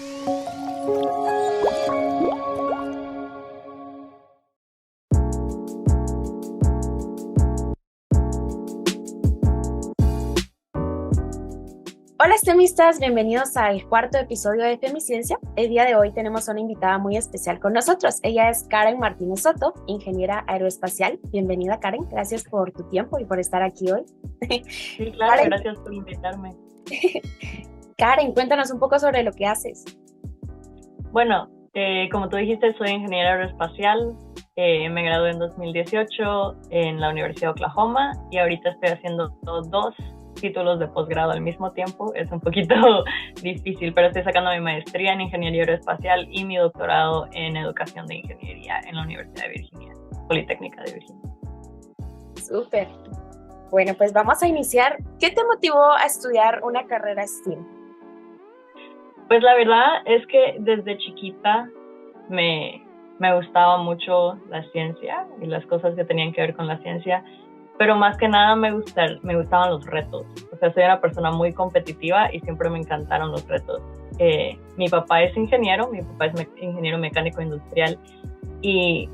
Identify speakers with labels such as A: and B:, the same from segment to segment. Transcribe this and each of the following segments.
A: Hola estemistas, bienvenidos al cuarto episodio de Femiciencia. El día de hoy tenemos una invitada muy especial con nosotros. Ella es Karen Martínez Soto, ingeniera aeroespacial. Bienvenida Karen, gracias por tu tiempo y por estar aquí hoy.
B: Sí, claro,
A: Karen,
B: gracias por invitarme.
A: Karen, cuéntanos un poco sobre lo que haces.
B: Bueno, como tú dijiste, soy ingeniera aeroespacial. Me gradué en 2018 en la Universidad de Oklahoma y ahorita estoy haciendo dos títulos de posgrado al mismo tiempo. Es un poquito difícil, pero estoy sacando mi maestría en ingeniería aeroespacial y mi doctorado en educación de ingeniería en la Universidad de Virginia, Politécnica de Virginia.
A: Súper. Bueno, pues vamos a iniciar. ¿Qué te motivó a estudiar una carrera STEAM?
B: Pues la verdad es que desde chiquita me gustaba mucho la ciencia y las cosas que tenían que ver con la ciencia, pero más que nada me gustaban los retos. O sea, soy una persona muy competitiva y siempre me encantaron los retos. Mi papá es ingeniero mecánico industrial y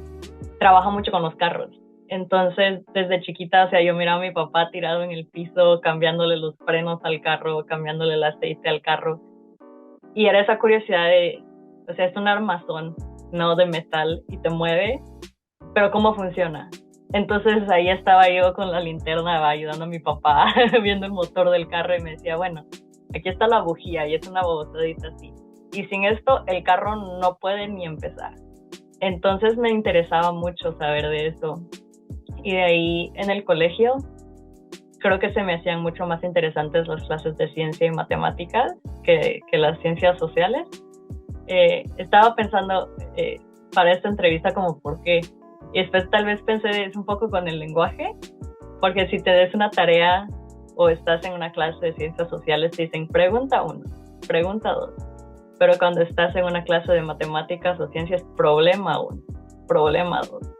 B: trabaja mucho con los carros. Entonces, desde chiquita, o sea, yo miraba a mi papá tirado en el piso, cambiándole los frenos al carro, cambiándole el aceite al carro. Y era esa curiosidad de, o sea, es un armazón, no de metal, y te mueve, pero ¿cómo funciona? Entonces ahí estaba yo con la linterna ayudando a mi papá, viendo el motor del carro, y me decía, bueno, aquí está la bujía y es una bobotadita así. Y sin esto el carro no puede ni empezar. Entonces me interesaba mucho saber de eso. Y de ahí en el colegio creo que se me hacían mucho más interesantes las clases de ciencia y matemáticas que las ciencias sociales. Estaba pensando para esta entrevista como por qué. Y después tal vez pensé es un poco con el lenguaje, porque si te des una tarea o estás en una clase de ciencias sociales te dicen pregunta 1, pregunta 2. Pero cuando estás en una clase de matemáticas o ciencias, problema 1, problema 2.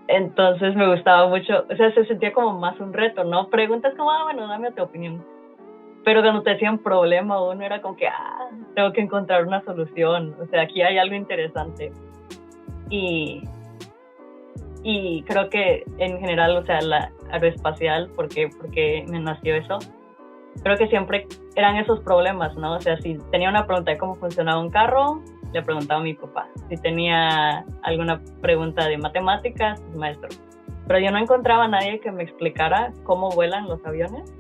B: Entonces me gustaba mucho, o sea, se sentía como más un reto, ¿no? Preguntas como, bueno, dame tu opinión. Pero cuando te decían problema uno era como que, tengo que encontrar una solución, o sea, aquí hay algo interesante. Y creo que en general, o sea, la aeroespacial, porque me nació eso, creo que siempre eran esos problemas, ¿no? O sea, si tenía una pregunta de cómo funcionaba un carro, le preguntaba a mi papá. Si tenía alguna pregunta de matemáticas, maestro. Pero yo no encontraba a nadie que me explicara cómo vuelan los aviones.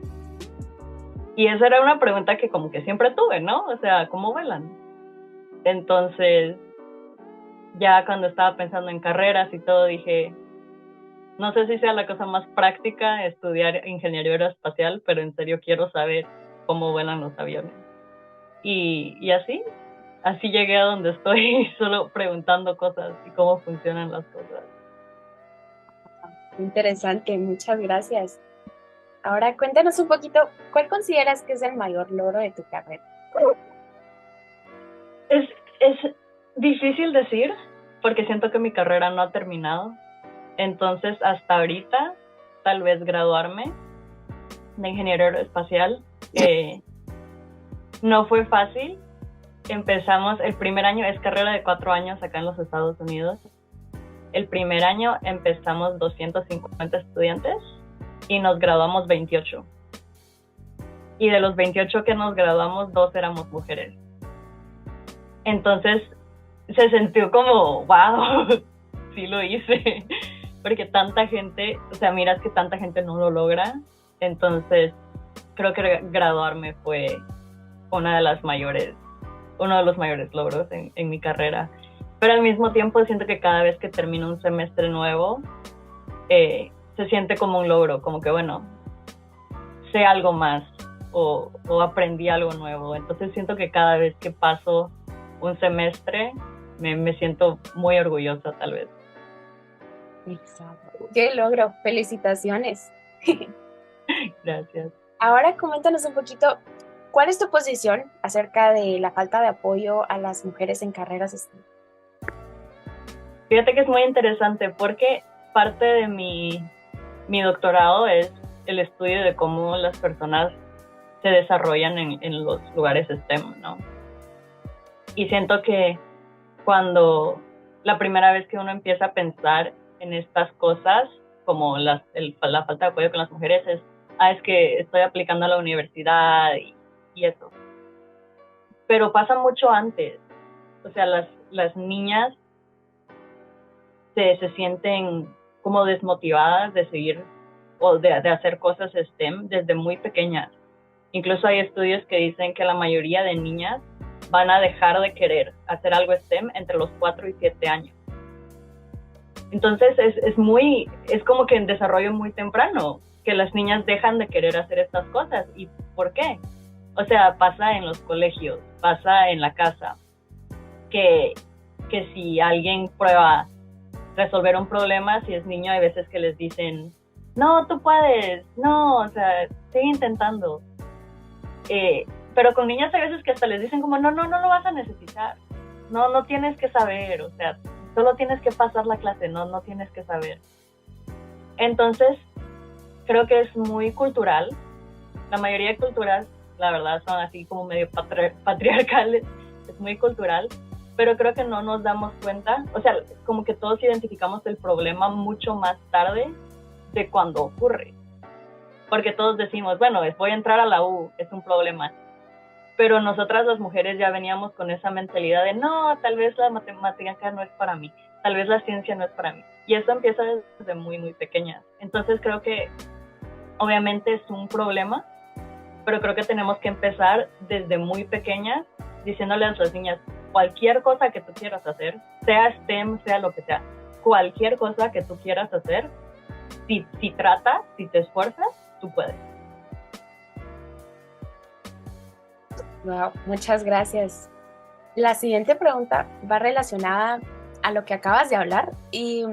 B: Y esa era una pregunta que como que siempre tuve, ¿no? O sea, ¿cómo vuelan? Entonces, ya cuando estaba pensando en carreras y todo, dije, no sé si sea la cosa más práctica estudiar ingeniería aeroespacial, pero en serio quiero saber cómo vuelan los aviones. Y así llegué a donde estoy, solo preguntando cosas y cómo funcionan las cosas.
A: Interesante, muchas gracias. Ahora cuéntanos un poquito, ¿cuál consideras que es el mayor logro de tu carrera?
B: Es difícil decir, porque siento que mi carrera no ha terminado. Entonces, hasta ahorita, tal vez graduarme de ingeniería aeroespacial no fue fácil. Empezamos, el primer año es carrera de 4 años acá en los Estados Unidos. El primer año empezamos 250 estudiantes y nos graduamos 28. Y de los 28 que nos graduamos, 2 éramos mujeres. Entonces se sintió como, wow, sí lo hice. Porque tanta gente, o sea, miras que tanta gente no lo logra. Entonces creo que graduarme fue uno de los mayores logros en mi carrera. Pero al mismo tiempo siento que cada vez que termino un semestre nuevo, se siente como un logro, como que bueno, sé algo más o aprendí algo nuevo. Entonces siento que cada vez que paso un semestre me siento muy orgullosa tal vez.
A: Exacto. ¡Qué logro! ¡Felicitaciones!
B: Gracias.
A: Ahora coméntanos un poquito, ¿cuál es tu posición acerca de la falta de apoyo a las mujeres en carreras STEM?
B: Fíjate que es muy interesante porque parte de mi doctorado es el estudio de cómo las personas se desarrollan en los lugares STEM, ¿no? Y siento que cuando la primera vez que uno empieza a pensar en estas cosas, como la falta de apoyo con las mujeres, es que estoy aplicando a la universidad y eso. Pero pasa mucho antes. O sea, las niñas se sienten como desmotivadas de seguir o de hacer cosas STEM desde muy pequeñas. Incluso hay estudios que dicen que la mayoría de niñas van a dejar de querer hacer algo STEM entre los 4 y 7 años. Entonces es como que en desarrollo muy temprano que las niñas dejan de querer hacer estas cosas. ¿Y por qué? O sea, pasa en los colegios, pasa en la casa, que si alguien prueba resolver un problema, si es niño, hay veces que les dicen, no, tú puedes, no, o sea, sigue intentando. Pero con niñas hay veces que hasta les dicen como, no lo vas a necesitar, no tienes que saber, o sea, solo tienes que pasar la clase, no tienes que saber. Entonces, creo que es muy cultural. La mayoría de culturas, la verdad, son así como medio patriarcales, es muy cultural, pero creo que no nos damos cuenta, o sea, como que todos identificamos el problema mucho más tarde de cuando ocurre. Porque todos decimos, bueno, voy a entrar a la U, es un problema. Pero nosotras las mujeres ya veníamos con esa mentalidad de, no, tal vez la matemática no es para mí, tal vez la ciencia no es para mí. Y eso empieza desde muy, muy pequeña. Entonces creo que obviamente es un problema, pero creo que tenemos que empezar desde muy pequeñas diciéndole a las niñas, cualquier cosa que tú quieras hacer, sea STEM, sea lo que sea, cualquier cosa que tú quieras hacer, si tratas, si te esfuerzas, tú puedes.
A: Wow, muchas gracias. La siguiente pregunta va relacionada a lo que acabas de hablar y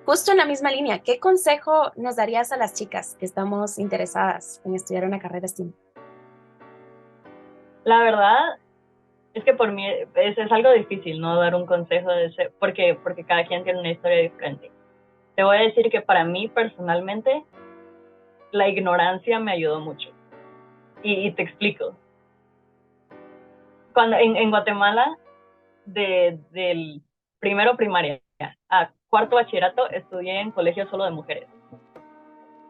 A: justo en la misma línea. ¿Qué consejo nos darías a las chicas que estamos interesadas en estudiar una carrera STEM?
B: La verdad es que por mí es algo difícil, ¿no? Dar un consejo de ese, porque cada quien tiene una historia diferente. Te voy a decir que para mí personalmente la ignorancia me ayudó mucho. Y te explico. Cuando en Guatemala, del primero primaria a cuarto bachillerato, estudié en colegio solo de mujeres.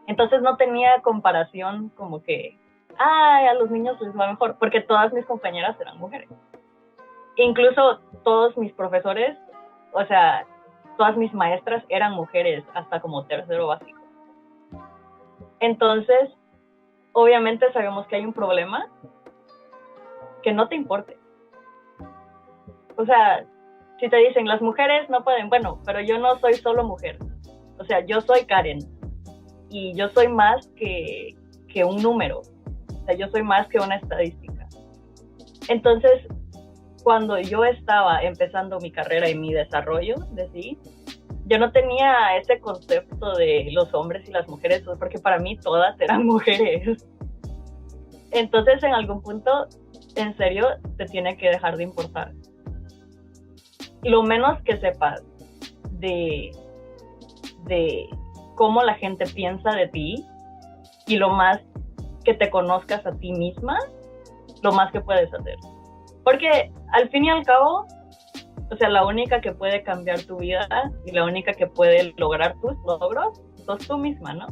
B: Entonces no tenía comparación como que, a los niños les va mejor, porque todas mis compañeras eran mujeres. Incluso todos mis profesores, o sea, todas mis maestras eran mujeres hasta como tercero básico. Entonces, obviamente sabemos que hay un problema que no te importe. O sea, si te dicen las mujeres no pueden, bueno, pero yo no soy solo mujer. O sea, yo soy Karen y yo soy más que un número. O sea, yo soy más que una estadística. Entonces, cuando yo estaba empezando mi carrera y mi desarrollo de sí, yo no tenía ese concepto de los hombres y las mujeres, porque para mí todas eran mujeres. Entonces, en algún punto, en serio, te tiene que dejar de importar. Lo menos que sepas de cómo la gente piensa de ti y lo más que te conozcas a ti misma, lo más que puedes hacer. Porque al fin y al cabo, o sea, la única que puede cambiar tu vida y la única que puede lograr tus logros, sos tú misma, ¿no?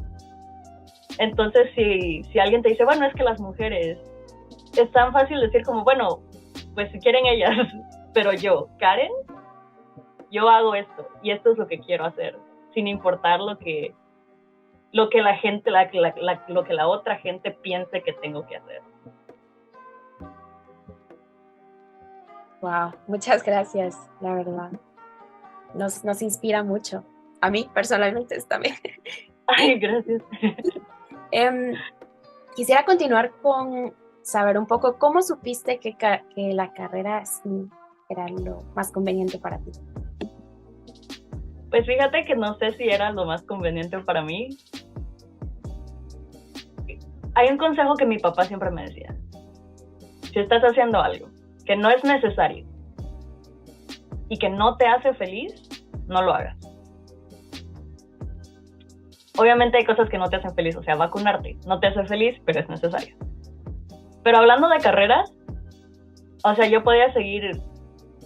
B: Entonces, si alguien te dice, bueno, es que las mujeres, es tan fácil decir como, bueno, pues si quieren ellas, pero yo, Karen, yo hago esto y esto es lo que quiero hacer, sin importar lo que la gente, lo que la otra gente piense que tengo que hacer.
A: Wow, muchas gracias, la verdad. Nos inspira mucho. A mí personalmente también.
B: Ay, gracias.
A: Quisiera continuar con saber un poco cómo supiste que la carrera STEM era lo más conveniente para ti.
B: Pues fíjate que no sé si era lo más conveniente para mí. Hay un consejo que mi papá siempre me decía. Si estás haciendo algo que no es necesario y que no te hace feliz, no lo hagas. Obviamente hay cosas que no te hacen feliz, o sea, vacunarte no te hace feliz, pero es necesario. Pero hablando de carreras, O sea, yo podía seguir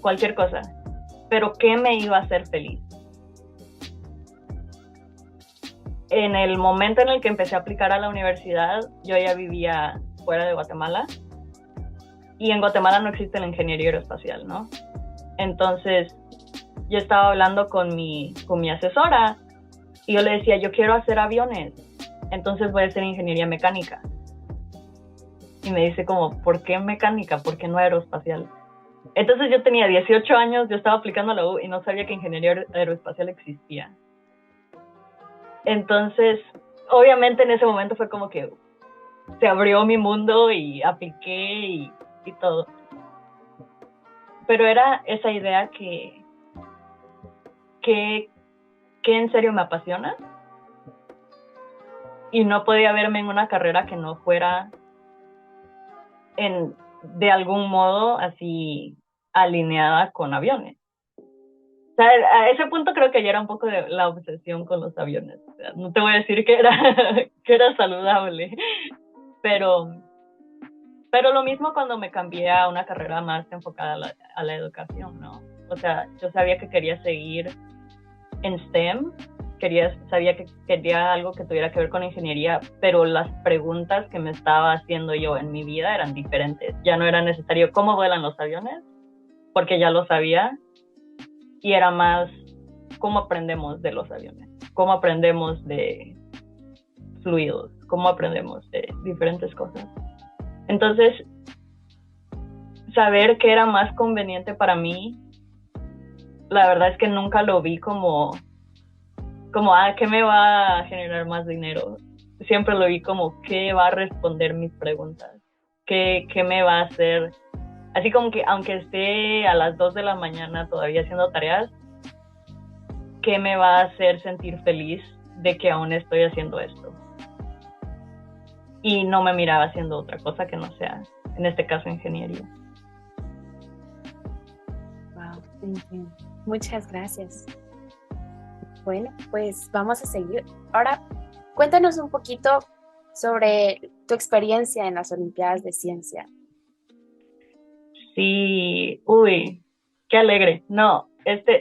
B: cualquier cosa, pero ¿qué me iba a hacer feliz? En el momento en el que empecé a aplicar a la universidad, yo ya vivía fuera de Guatemala, y en Guatemala no existe la ingeniería aeroespacial, ¿no? Entonces, yo estaba hablando con mi asesora, y yo le decía, yo quiero hacer aviones, entonces voy a hacer ingeniería mecánica. Y me dice como, ¿por qué mecánica? ¿Por qué no aeroespacial? Entonces yo tenía 18 años, yo estaba aplicando a la U y no sabía que ingeniería aeroespacial existía. Entonces, obviamente en ese momento fue como que se abrió mi mundo y apliqué y todo. Pero era esa idea que en serio me apasiona, y no podía verme en una carrera que no fuera de algún modo así alineada con aviones. O sea, a ese punto creo que ya era un poco de la obsesión con los aviones. O sea, no te voy a decir que era saludable, pero lo mismo cuando me cambié a una carrera más enfocada a la educación, ¿no? O sea, yo sabía que quería seguir en STEM, sabía que quería algo que tuviera que ver con ingeniería, pero las preguntas que me estaba haciendo yo en mi vida eran diferentes. Ya no era necesario cómo vuelan los aviones, porque ya lo sabía, y era más cómo aprendemos de los aviones, cómo aprendemos de fluidos, cómo aprendemos de diferentes cosas. Entonces, saber qué era más conveniente para mí, la verdad es que nunca lo vi como ¿qué me va a generar más dinero? Siempre lo vi como, ¿qué va a responder mis preguntas? ¿Qué me va a hacer? Así como que, aunque esté a las 2 de la mañana todavía haciendo tareas, ¿qué me va a hacer sentir feliz de que aún estoy haciendo esto? Y no me miraba haciendo otra cosa que no sea, en este caso, ingeniería.
A: Wow, entiendo. Muchas gracias. Bueno, pues vamos a seguir. Ahora, cuéntanos un poquito sobre tu experiencia en las Olimpiadas de Ciencia.
B: Sí, uy, qué alegre. No,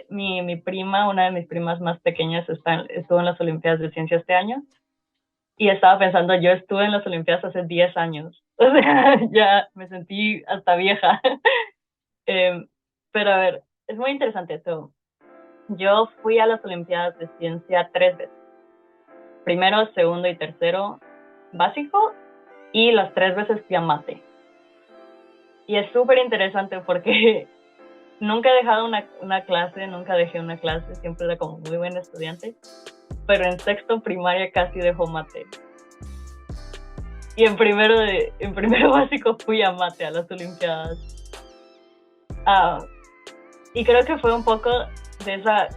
B: mi prima, una de mis primas más pequeñas, estuvo en las Olimpiadas de Ciencia este año, y estaba pensando, yo estuve en las Olimpiadas hace 10 años. O sea, ya me sentí hasta vieja. Pero a ver, es muy interesante esto. Yo fui a las Olimpiadas de Ciencia 3 veces. Primero, segundo y tercero básico, y las 3 veces fui a mate. Y es súper interesante porque nunca he dejado una clase, nunca dejé una clase, siempre era como muy buen estudiante, pero en sexto primaria casi dejó mate. Y en primero básico fui a mate a las Olimpiadas. Y creo que fue un poco de esa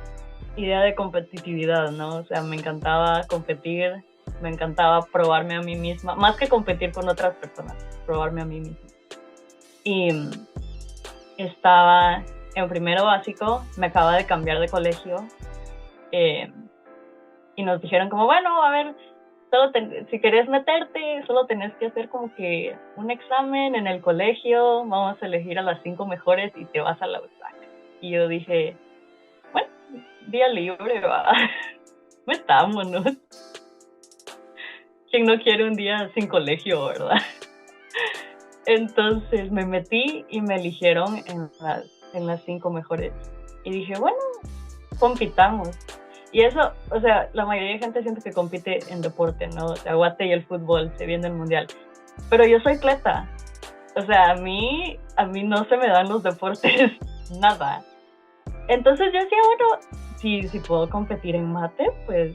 B: idea de competitividad, ¿no? O sea, me encantaba competir, me encantaba probarme a mí misma, más que competir con otras personas, probarme a mí misma. Y estaba en primero básico, me acababa de cambiar de colegio, y nos dijeron como, bueno, a ver, si querés meterte, solo tenés que hacer como que un examen en el colegio, vamos a elegir a las 5 mejores y te vas a la USAC. Y yo dije, bueno, día libre, va, metámonos. ¿Quién no quiere un día sin colegio, verdad? Entonces me metí y me eligieron en las 5 mejores. Y dije, bueno, compitamos. Y eso, o sea, la mayoría de gente siente que compite en deporte, ¿no? O sea, Guate y el fútbol, se viene el mundial. Pero yo soy atleta. O sea, a mí no se me dan los deportes nada. Entonces yo decía, bueno, si puedo competir en mate, pues,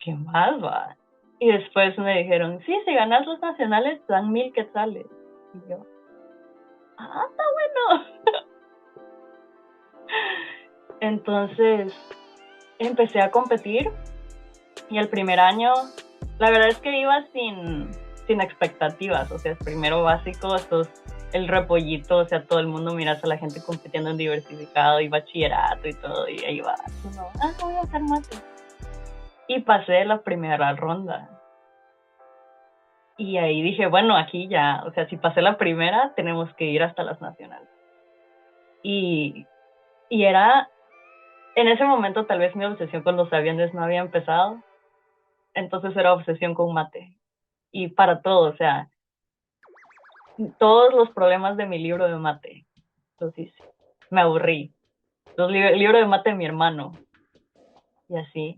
B: ¿qué más va? Y después me dijeron, sí, si ganas los nacionales, te dan 1,000 quetzales. Y yo, está bueno. Entonces, empecé a competir, y el primer año, la verdad es que iba sin expectativas. O sea, es primero básico, el repollito, o sea, todo el mundo miras a la gente compitiendo en diversificado y bachillerato y todo, y ahí va. Voy a hacer mate. Y pasé la primera ronda. Y ahí dije, bueno, aquí ya, o sea, si pasé la primera, tenemos que ir hasta las nacionales. Y era, en ese momento tal vez mi obsesión con los aviones no había empezado, entonces era obsesión con mate. Y para todo, o sea, todos los problemas de mi libro de mate, entonces me aburrí. El libro de mate de mi hermano, y así.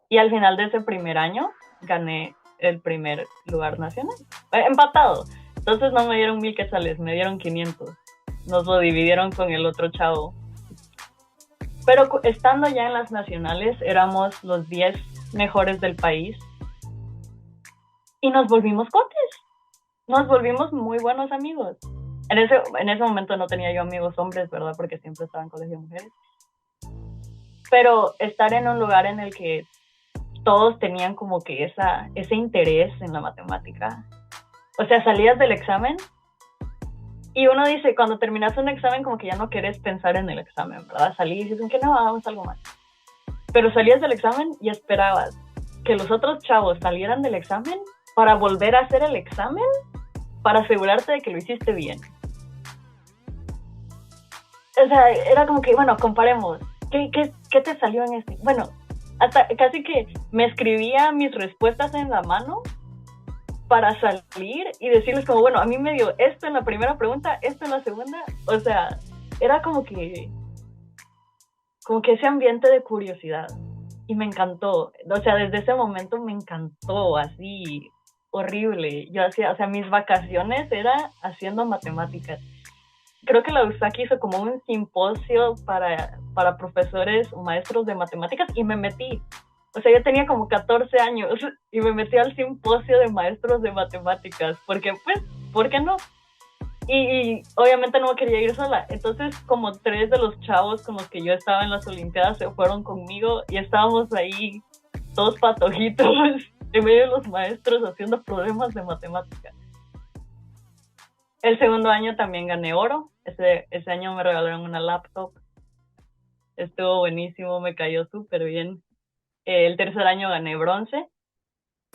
B: Y al final de ese primer año, gané el primer lugar nacional, empatado. Entonces no me dieron 1,000 quetzales, me dieron 500. Nos lo dividieron con el otro chavo. Pero estando ya en las nacionales, éramos los 10 mejores del país. Y nos volvimos cuates. Nos volvimos muy buenos amigos. En ese momento no tenía yo amigos hombres, ¿verdad? Porque siempre estaba en colegio de mujeres. Pero estar en un lugar en el que todos tenían como que ese interés en la matemática. O sea, salías del examen y uno dice, cuando terminas un examen como que ya no quieres pensar en el examen, ¿verdad? Salís y dices, ¿qué no? Hagamos algo más. Pero salías del examen y esperabas que los otros chavos salieran del examen para volver a hacer el examen para asegurarte de que lo hiciste bien. O sea, era como que, bueno, comparemos. ¿Qué te salió en este? Bueno, hasta casi que me escribía mis respuestas en la mano para salir y decirles como, bueno, a mí me dio esto en la primera pregunta, esto en la segunda. O sea, era como que ese ambiente de curiosidad. Y me encantó. O sea, desde ese momento me encantó, así, horrible. Yo hacía, o sea, mis vacaciones era haciendo matemáticas. Creo que la USAC hizo como un simposio para profesores o maestros de matemáticas y me metí. O sea, yo tenía como 14 años y me metí al simposio de maestros de matemáticas, porque pues, ¿por qué no? Y obviamente no quería ir sola. Entonces, como 3 de los chavos con los que yo estaba en las Olimpiadas se fueron conmigo y estábamos ahí todos patojitos en medio de los maestros haciendo problemas de matemáticas. El segundo año también gané oro. Ese año me regalaron una laptop. Estuvo buenísimo, me cayó súper bien. El tercer año gané bronce.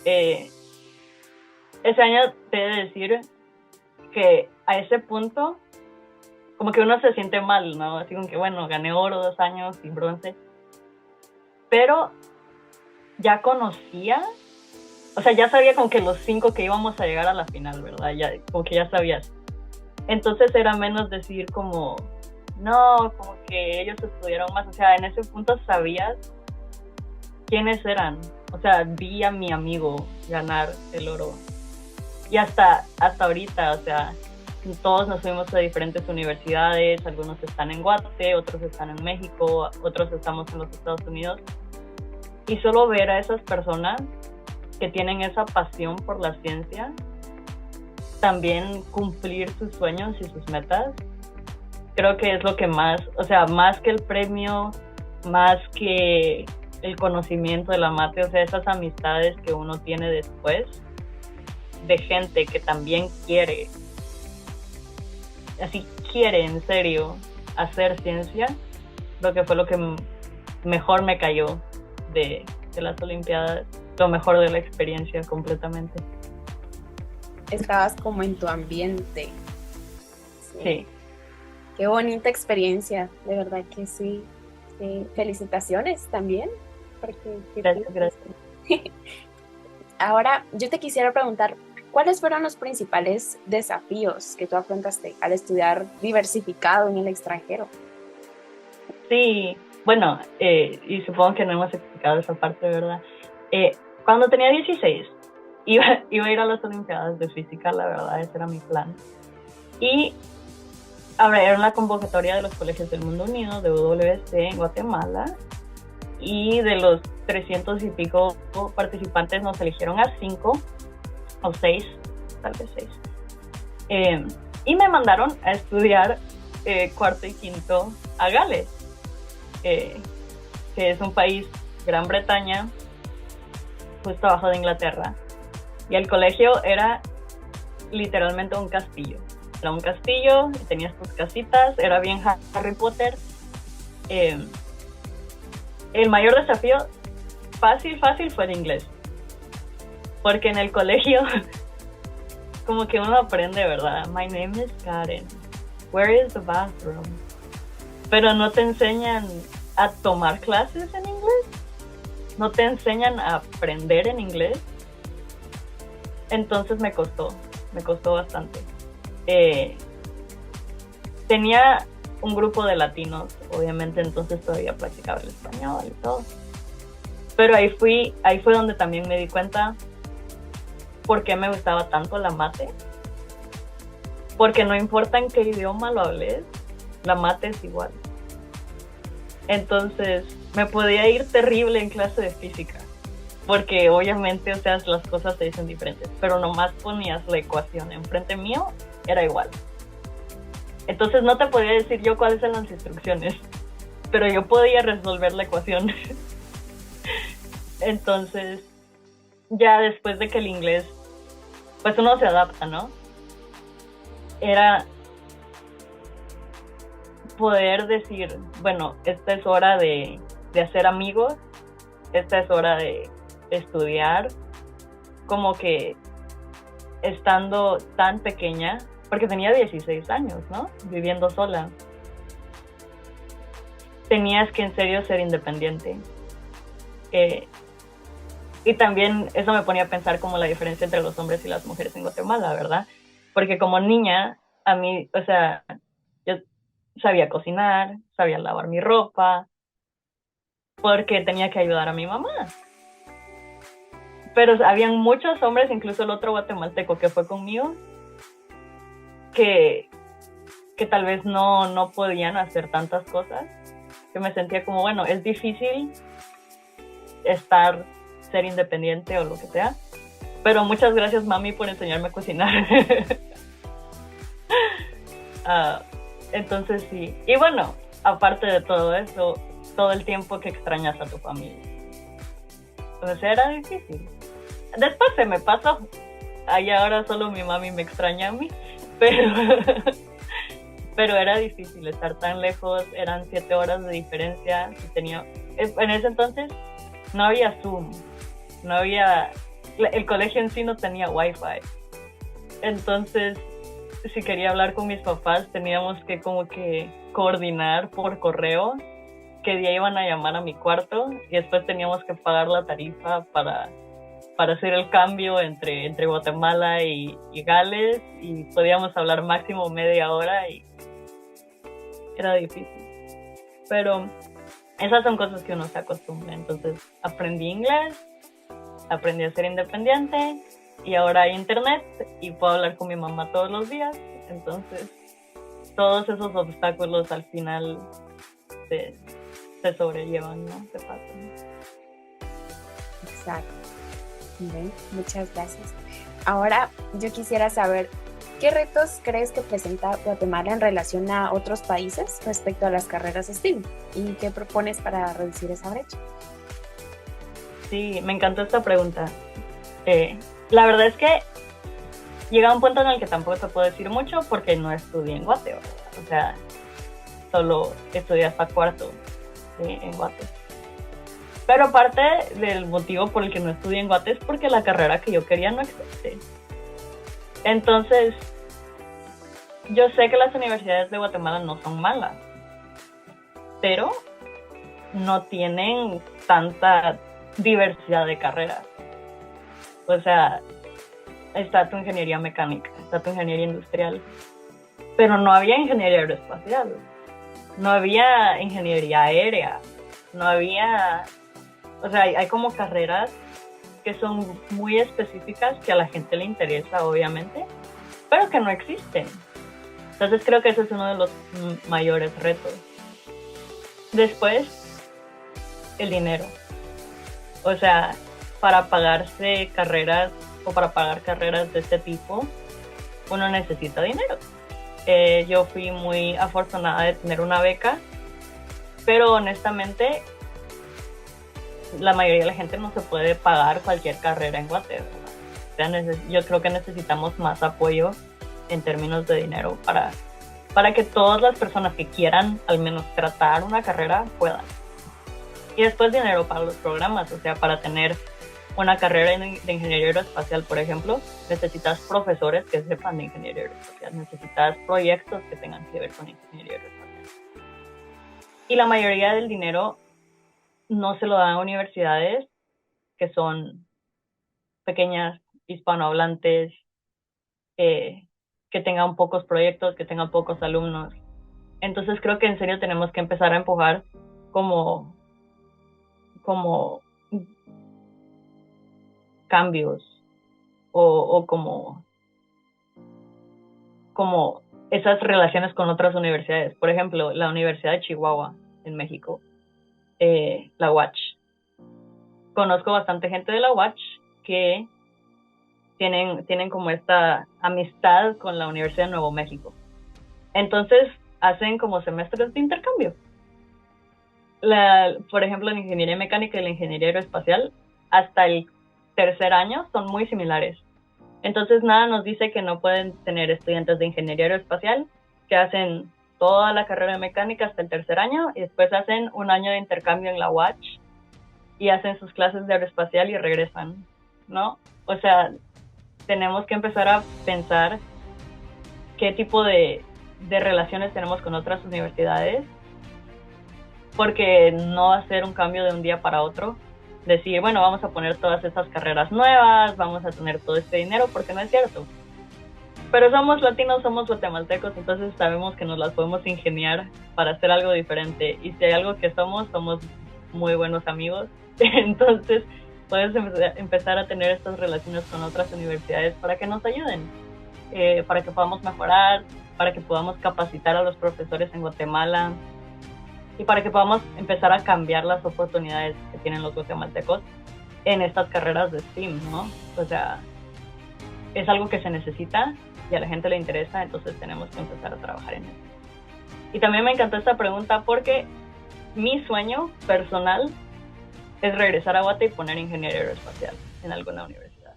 B: Ese año te he de decir que a ese punto como que uno se siente mal, ¿no? Así como que, bueno, gané oro 2 años y bronce. Pero ya conocía, o sea, ya sabía como que los 5 que íbamos a llegar a la final, ¿verdad? Ya, como que ya sabías. Entonces era menos decir como, no, como que ellos estudiaron más. O sea, en ese punto sabías quiénes eran. O sea, vi a mi amigo ganar el oro. Y hasta ahorita, o sea, todos nos fuimos a diferentes universidades. Algunos están en Guate, otros están en México, otros estamos en los Estados Unidos. Y solo ver a esas personas que tienen esa pasión por la ciencia, también cumplir sus sueños y sus metas, creo que es lo que más, o sea, más que el premio, más que el conocimiento de la mate, o sea, esas amistades que uno tiene después, de gente que también quiere, así quiere en serio hacer ciencia, creo que fue lo que mejor me cayó de las Olimpiadas, lo mejor de la experiencia completamente.
A: Estabas como en tu ambiente.
B: Sí.
A: Qué bonita experiencia, de verdad que sí. Felicitaciones también.
B: Gracias.
A: Ahora, yo te quisiera preguntar, ¿cuáles fueron los principales desafíos que tú afrontaste al estudiar diversificado en el extranjero?
B: Sí, bueno, y supongo que no hemos explicado esa parte, ¿verdad? Cuando tenía 16, iba a ir a las Olimpiadas de Física, la verdad, ese era mi plan. Y abrieron la convocatoria de los colegios del Mundo Unido, de UWC en Guatemala, y de los 300 y pico participantes nos eligieron a 5 o 6, tal vez 6. Y me mandaron a estudiar cuarto y quinto a Gales, que es un país, Gran Bretaña, justo abajo de Inglaterra. Y el colegio era literalmente un castillo. Era un castillo, tenías tus casitas, era bien Harry Potter. El mayor desafío, fácil, fue el inglés. Porque en el colegio como que uno aprende, ¿verdad? My name is Karen. Where is the bathroom? Pero no te enseñan a tomar clases en inglés. No te enseñan a aprender en inglés. Entonces me costó bastante. Tenía un grupo de latinos, obviamente, entonces todavía practicaba el español y todo. Pero ahí fue donde también me di cuenta por qué me gustaba tanto la mate. Porque no importa en qué idioma lo hables, la mate es igual. Entonces, me podía ir terrible en clase de física. Porque obviamente, o sea, las cosas se dicen diferentes. Pero nomás ponías la ecuación enfrente mío, era igual. Entonces no te podía decir yo cuáles eran las instrucciones. Pero yo podía resolver la ecuación. Entonces, ya después de que el inglés, pues uno se adapta, ¿no? Era poder decir, bueno, esta es hora de hacer amigos, esta es hora de estudiar, como que estando tan pequeña, porque tenía 16 años, ¿no? Viviendo sola. Tenías que en serio ser independiente. Y también eso me ponía a pensar como la diferencia entre los hombres y las mujeres en Guatemala, ¿verdad? Porque como niña, a mí, o sea, yo sabía cocinar, sabía lavar mi ropa, porque tenía que ayudar a mi mamá. Pero habían muchos hombres, incluso el otro guatemalteco que fue conmigo, que tal vez no podían hacer tantas cosas, que me sentía como, bueno, es difícil ser independiente o lo que sea, pero muchas gracias, mami, por enseñarme a cocinar. Entonces sí, y bueno, aparte de todo eso, todo el tiempo que extrañas a tu familia, o sea, era difícil. Después se me pasó, ahí ahora solo mi mami me extraña a mí, pero era difícil estar tan lejos, eran 7 horas de diferencia. En ese entonces no había Zoom, el colegio en sí no tenía Wi-Fi, entonces si quería hablar con mis papás teníamos que como que coordinar por correo qué día iban a llamar a mi cuarto y después teníamos que pagar la tarifa para hacer el cambio entre Guatemala y Gales, y podíamos hablar máximo media hora y era difícil. Pero esas son cosas que uno se acostumbra. Entonces aprendí inglés, aprendí a ser independiente y ahora hay internet y puedo hablar con mi mamá todos los días. Entonces todos esos obstáculos al final se sobrellevan, ¿no? Se pasan.
A: Exacto. Bien, muchas gracias. Ahora yo quisiera saber, ¿qué retos crees que presenta Guatemala en relación a otros países respecto a las carreras STEAM? ¿Y qué propones para reducir esa brecha?
B: Sí, me encantó esta pregunta. La verdad es que llega un punto en el que tampoco te puedo decir mucho porque no estudié en Guate, ¿verdad? O sea, solo estudié hasta cuarto en Guate. Pero parte del motivo por el que no estudié en Guate es porque la carrera que yo quería no existe. Entonces, yo sé que las universidades de Guatemala no son malas, pero no tienen tanta diversidad de carreras. O sea, está tu ingeniería mecánica, está tu ingeniería industrial, pero no había ingeniería aeroespacial, no había ingeniería aérea, no había... O sea, hay como carreras que son muy específicas que a la gente le interesa, obviamente, pero que no existen. Entonces creo que ese es uno de los mayores retos. Después, el dinero. O sea, para pagarse carreras o para pagar carreras de este tipo, uno necesita dinero. Yo fui muy afortunada de tener una beca, pero honestamente la mayoría de la gente no se puede pagar cualquier carrera en Guatemala. O sea, yo creo que necesitamos más apoyo en términos de dinero para que todas las personas que quieran al menos tratar una carrera puedan. Y después dinero para los programas, o sea, para tener una carrera de ingeniería aeroespacial, por ejemplo, necesitas profesores que sepan de ingeniería aeroespacial, necesitas proyectos que tengan que ver con ingeniería aeroespacial. Y la mayoría del dinero no se lo dan a universidades que son pequeñas, hispanohablantes, que tengan pocos proyectos, que tengan pocos alumnos. Entonces creo que en serio tenemos que empezar a empujar como cambios o como esas relaciones con otras universidades. Por ejemplo, la Universidad de Chihuahua en México, la UACH. Conozco bastante gente de la UACH que tienen como esta amistad con la Universidad de Nuevo México. Entonces hacen como semestres de intercambio. Por ejemplo, la ingeniería mecánica y la ingeniería aeroespacial, hasta el tercer año son muy similares. Entonces nada nos dice que no pueden tener estudiantes de ingeniería aeroespacial que hacen toda la carrera de mecánica hasta el tercer año y después hacen un año de intercambio en la UACH y hacen sus clases de aeroespacial y regresan, ¿no? O sea, tenemos que empezar a pensar qué tipo de relaciones tenemos con otras universidades, porque no va a ser un cambio de un día para otro. Decir, bueno, vamos a poner todas estas carreras nuevas, vamos a tener todo este dinero, porque no es cierto. Pero somos latinos, somos guatemaltecos, entonces sabemos que nos las podemos ingeniar para hacer algo diferente. Y si hay algo que somos muy buenos amigos. Entonces puedes empezar a tener estas relaciones con otras universidades para que nos ayuden, para que podamos mejorar, para que podamos capacitar a los profesores en Guatemala y para que podamos empezar a cambiar las oportunidades que tienen los guatemaltecos en estas carreras de STEAM, ¿no? O sea, es algo que se necesita y a la gente le interesa, entonces tenemos que empezar a trabajar en eso. Y también me encantó esta pregunta porque mi sueño personal es regresar a Guate y poner ingeniería aeroespacial en alguna universidad.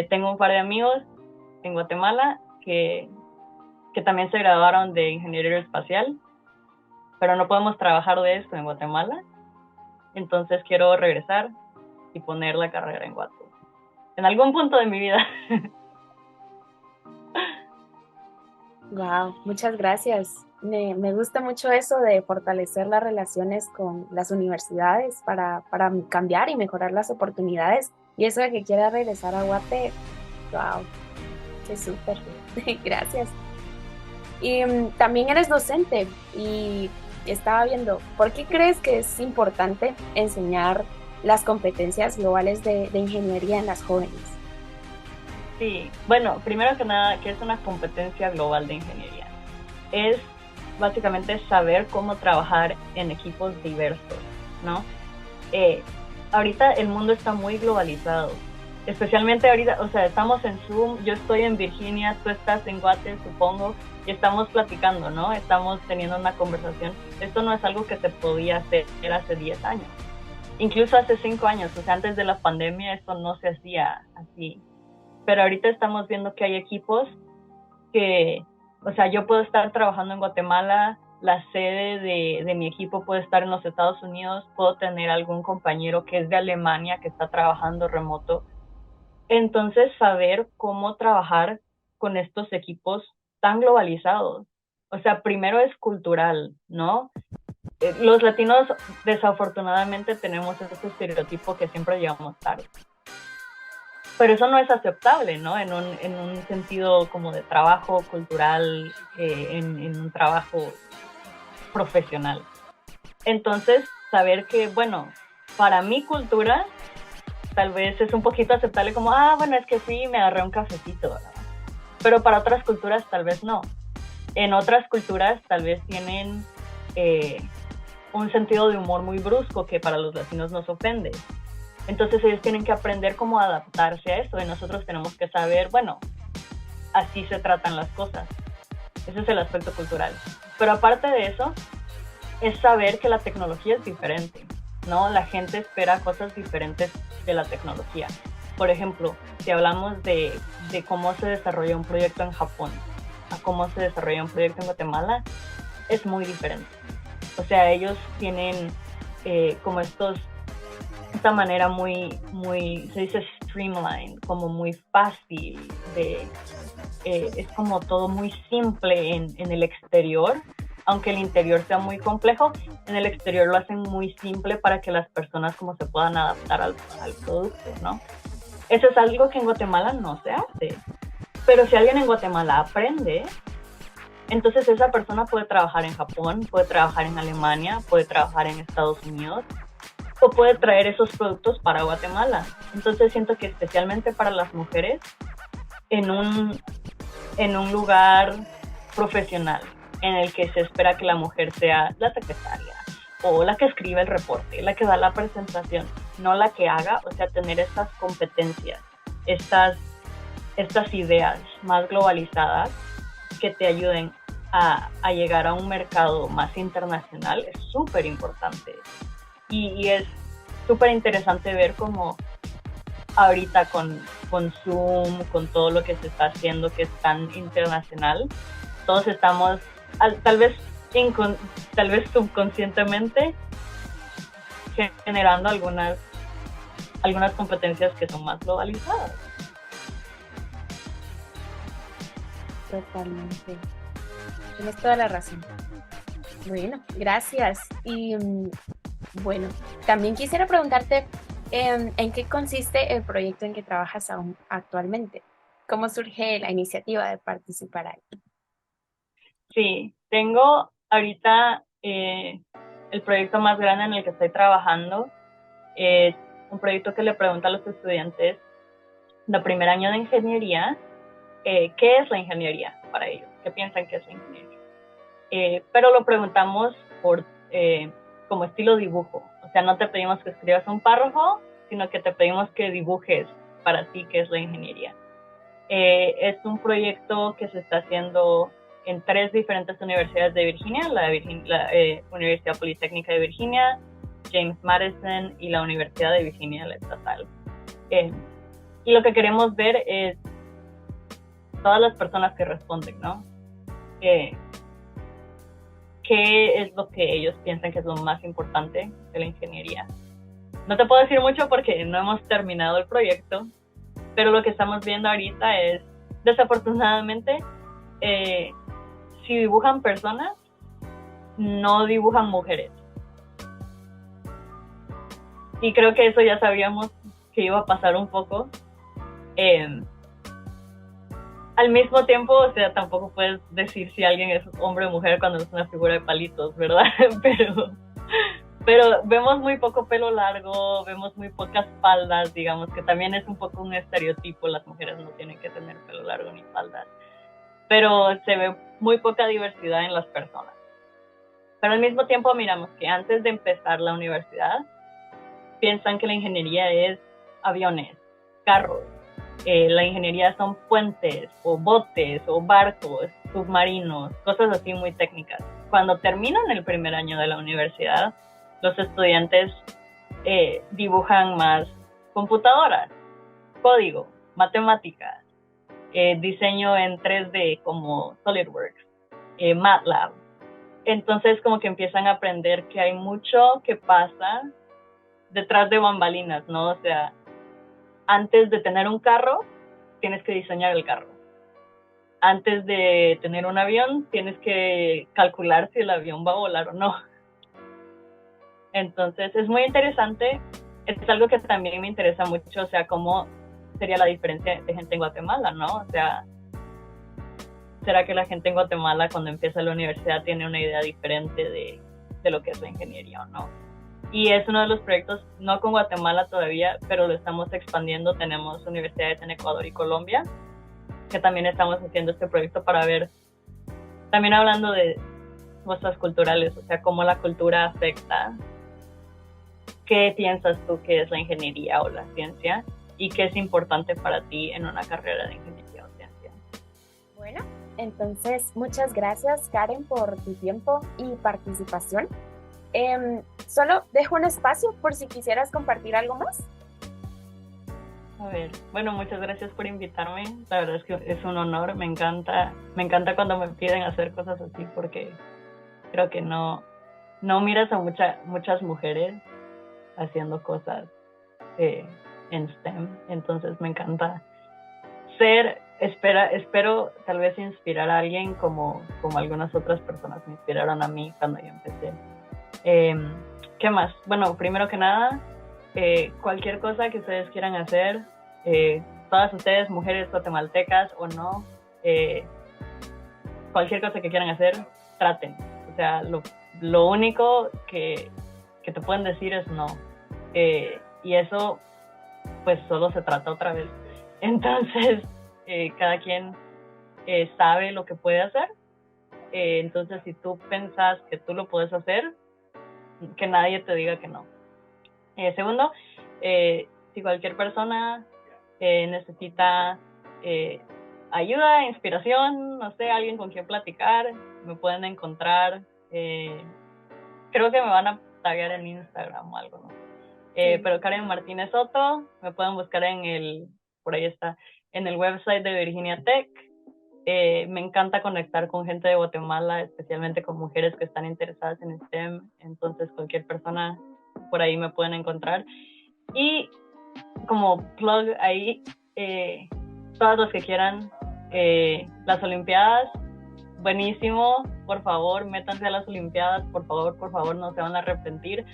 B: Tengo un par de amigos en Guatemala que también se graduaron de ingeniería aeroespacial, pero no podemos trabajar de esto en Guatemala. Entonces quiero regresar y poner la carrera en Guate en algún punto de mi vida.
A: Wow, muchas gracias. Me gusta mucho eso de fortalecer las relaciones con las universidades para cambiar y mejorar las oportunidades. Y eso de que quiera regresar a Guate, wow, qué súper. Gracias. Y también eres docente y estaba viendo, ¿por qué crees que es importante enseñar las competencias globales de ingeniería en las jóvenes?
B: Sí, bueno, primero que nada, ¿qué es una competencia global de ingeniería? Es básicamente saber cómo trabajar en equipos diversos, ¿no? Ahorita el mundo está muy globalizado, especialmente ahorita, o sea, estamos en Zoom, yo estoy en Virginia, tú estás en Guate, supongo, y estamos platicando, ¿no? Estamos teniendo una conversación. Esto no es algo que se podía hacer hace 10 años, incluso hace 5 años, o sea, antes de la pandemia esto no se hacía así. Pero ahorita estamos viendo que hay equipos que, o sea, yo puedo estar trabajando en Guatemala, la sede de mi equipo puede estar en los Estados Unidos, puedo tener algún compañero que es de Alemania que está trabajando remoto. Entonces, saber cómo trabajar con estos equipos tan globalizados. O sea, primero es cultural, ¿no? Los latinos, desafortunadamente, tenemos este estereotipo que siempre llegamos tarde. Pero eso no es aceptable, ¿no? En un sentido como de trabajo cultural, en un trabajo profesional. Entonces, saber que, bueno, para mi cultura, tal vez es un poquito aceptable como, bueno, es que sí, me agarré un cafecito, ¿verdad? Pero para otras culturas tal vez no. En otras culturas tal vez tienen un sentido de humor muy brusco que para los latinos nos ofende. Entonces ellos tienen que aprender cómo adaptarse a eso y nosotros tenemos que saber, bueno, así se tratan las cosas. Ese es el aspecto cultural. Pero aparte de eso, es saber que la tecnología es diferente, ¿no? La gente espera cosas diferentes de la tecnología. Por ejemplo, si hablamos de cómo se desarrolla un proyecto en Japón a cómo se desarrolla un proyecto en Guatemala, es muy diferente. O sea, ellos tienen como estas esta manera muy, muy, se dice streamline, como muy fácil, es como todo muy simple en el exterior, aunque el interior sea muy complejo, en el exterior lo hacen muy simple para que las personas como se puedan adaptar al producto, ¿no? Eso es algo que en Guatemala no se hace, pero si alguien en Guatemala aprende, entonces esa persona puede trabajar en Japón, puede trabajar en Alemania, puede trabajar en Estados Unidos, o puede traer esos productos para Guatemala. Entonces siento que especialmente para las mujeres, en un lugar profesional en el que se espera que la mujer sea la secretaria o la que escribe el reporte, la que da la presentación, no la que haga, o sea, tener estas competencias, estas ideas más globalizadas que te ayuden a llegar a un mercado más internacional es súper importante. Y es súper interesante ver cómo ahorita con Zoom, con todo lo que se está haciendo que es tan internacional, todos estamos, tal vez subconscientemente, generando algunas competencias que son más globalizadas.
A: Totalmente. Tienes toda la razón. Bueno, gracias. Y bueno, también quisiera preguntarte en qué consiste el proyecto en que trabajas aún actualmente. ¿Cómo surge la iniciativa de participar ahí?
B: Sí, tengo ahorita el proyecto más grande en el que estoy trabajando. Es un proyecto que le pregunta a los estudiantes de primer año de ingeniería qué es la ingeniería para ellos, qué piensan que es la ingeniería. Pero lo preguntamos como estilo dibujo. O sea, no te pedimos que escribas un párrafo, sino que te pedimos que dibujes para ti qué es la ingeniería. Es un proyecto que se está haciendo en 3 diferentes universidades de Virginia, la Universidad Politécnica de Virginia, James Madison y la Universidad de Virginia, la estatal. Y lo que queremos ver es todas las personas que responden, ¿no? ¿Qué es lo que ellos piensan que es lo más importante de la ingeniería? No te puedo decir mucho porque no hemos terminado el proyecto, pero lo que estamos viendo ahorita es, desafortunadamente, si dibujan personas, no dibujan mujeres. Y creo que eso ya sabíamos que iba a pasar un poco. Al mismo tiempo, o sea, tampoco puedes decir si alguien es hombre o mujer cuando es una figura de palitos, ¿verdad? Pero vemos muy poco pelo largo, vemos muy pocas faldas, digamos, que también es un poco un estereotipo, las mujeres no tienen que tener pelo largo ni faldas, pero se ve muy poca diversidad en las personas. Pero al mismo tiempo miramos que antes de empezar la universidad, piensan que la ingeniería es aviones, carros, la ingeniería son puentes o botes o barcos, submarinos, cosas así muy técnicas. Cuando terminan el primer año de la universidad, los estudiantes dibujan más computadoras, código, matemáticas, diseño en 3D como SolidWorks, MATLAB. Entonces como que empiezan a aprender que hay mucho que pasa detrás de bambalinas, ¿no? O sea, antes de tener un carro, tienes que diseñar el carro. Antes de tener un avión, tienes que calcular si el avión va a volar o no. Entonces, es muy interesante. Es algo que también me interesa mucho, o sea, cómo sería la diferencia de gente en Guatemala, ¿no? O sea, ¿será que la gente en Guatemala cuando empieza la universidad tiene una idea diferente de lo que es la ingeniería o no? Y es uno de los proyectos, no con Guatemala todavía, pero lo estamos expandiendo. Tenemos universidades en Ecuador y Colombia, que también estamos haciendo este proyecto para ver, también hablando de cosas culturales, o sea, cómo la cultura afecta. ¿Qué piensas tú que es la ingeniería o la ciencia? ¿Y qué es importante para ti en una carrera de ingeniería o ciencia?
A: Bueno, entonces muchas gracias, Karen, por tu tiempo y participación. Solo dejo un espacio por si quisieras compartir algo más.
B: A ver, bueno, muchas gracias por invitarme. La verdad es que es un honor. Me encanta cuando me piden hacer cosas así porque creo que no miras a muchas mujeres haciendo cosas en STEM. Entonces me encanta espero tal vez inspirar a alguien como algunas otras personas me inspiraron a mí cuando yo empecé. ¿Qué más? Bueno, primero que nada, cualquier cosa que ustedes quieran hacer, todas ustedes, mujeres guatemaltecas o no, cualquier cosa que quieran hacer, traten. O sea, lo único que te pueden decir es no. Y eso, pues solo se trata otra vez. Entonces, cada quien sabe lo que puede hacer. Entonces, si tú pensas que tú lo puedes hacer, que nadie te diga que no. Segundo, si cualquier persona necesita ayuda, inspiración, no sé, alguien con quien platicar, me pueden encontrar. Creo que me van a taggear en Instagram o algo, ¿no? Sí. Pero Karen Martínez Soto, me pueden buscar por ahí está, en el website de Virginia Tech. Me encanta conectar con gente de Guatemala, especialmente con mujeres que están interesadas en STEM, entonces cualquier persona por ahí me pueden encontrar. Y como plug ahí, todos los que quieran, las Olimpiadas, buenísimo, por favor, métanse a las Olimpiadas, por favor, no se van a arrepentir,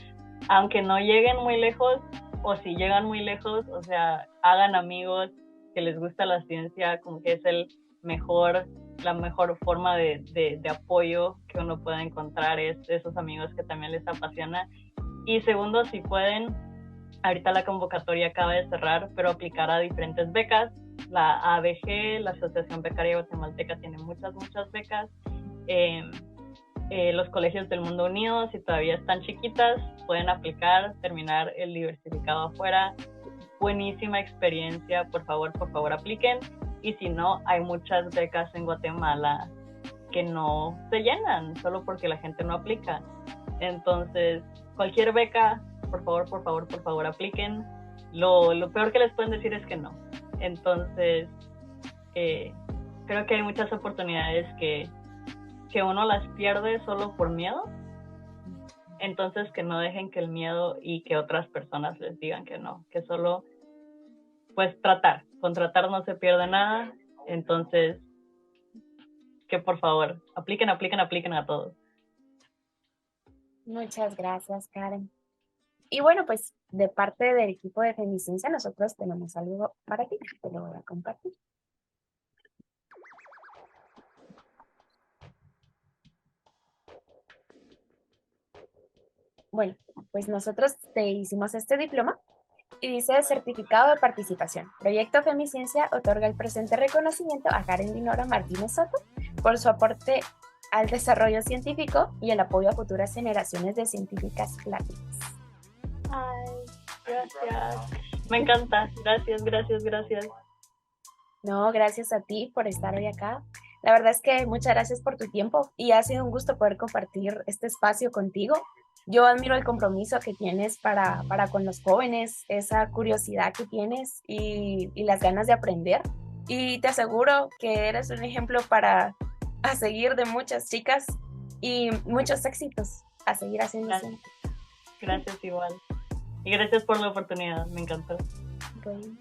B: aunque no lleguen muy lejos, o si llegan muy lejos, o sea, hagan amigos que les gusta la ciencia, como que es la mejor forma de apoyo que uno puede encontrar, es esos amigos que también les apasiona. Y segundo, si pueden, ahorita la convocatoria acaba de cerrar, pero aplicar a diferentes becas. La ABG, la Asociación Becaria Guatemalteca, tiene muchas becas. Los colegios del Mundo Unido, si todavía están chiquitas, pueden aplicar, terminar el diversificado afuera. Buenísima experiencia, por favor apliquen. Y si no, hay muchas becas en Guatemala que no se llenan solo porque la gente no aplica. Entonces, cualquier beca, por favor apliquen. Lo peor que les pueden decir es que no. Entonces, creo que hay muchas oportunidades que uno las pierde solo por miedo. Entonces, que no dejen que el miedo y que otras personas les digan que no, que solo, pues con tratar no se pierde nada. Entonces, que por favor, apliquen a todos.
A: Muchas gracias, Karen. Y bueno, pues de parte del equipo de Femiciencia, nosotros tenemos algo para ti, te lo voy a compartir. Bueno, pues nosotros te hicimos este diploma y dice certificado de participación. Proyecto Femiciencia otorga el presente reconocimiento a Karen Dinora Martínez Soto por su aporte al desarrollo científico y el apoyo a futuras generaciones de científicas latinas.
B: Ay, gracias. Me encanta. Gracias.
A: No, gracias a ti por estar hoy acá. La verdad es que muchas gracias por tu tiempo y ha sido un gusto poder compartir este espacio contigo. Yo admiro el compromiso que tienes para con los jóvenes, esa curiosidad que tienes y las ganas de aprender. Y te aseguro que eres un ejemplo a seguir de muchas chicas y muchos éxitos a seguir haciendo.
B: Gracias igual. Y gracias por la oportunidad, me encantó.
A: Bueno.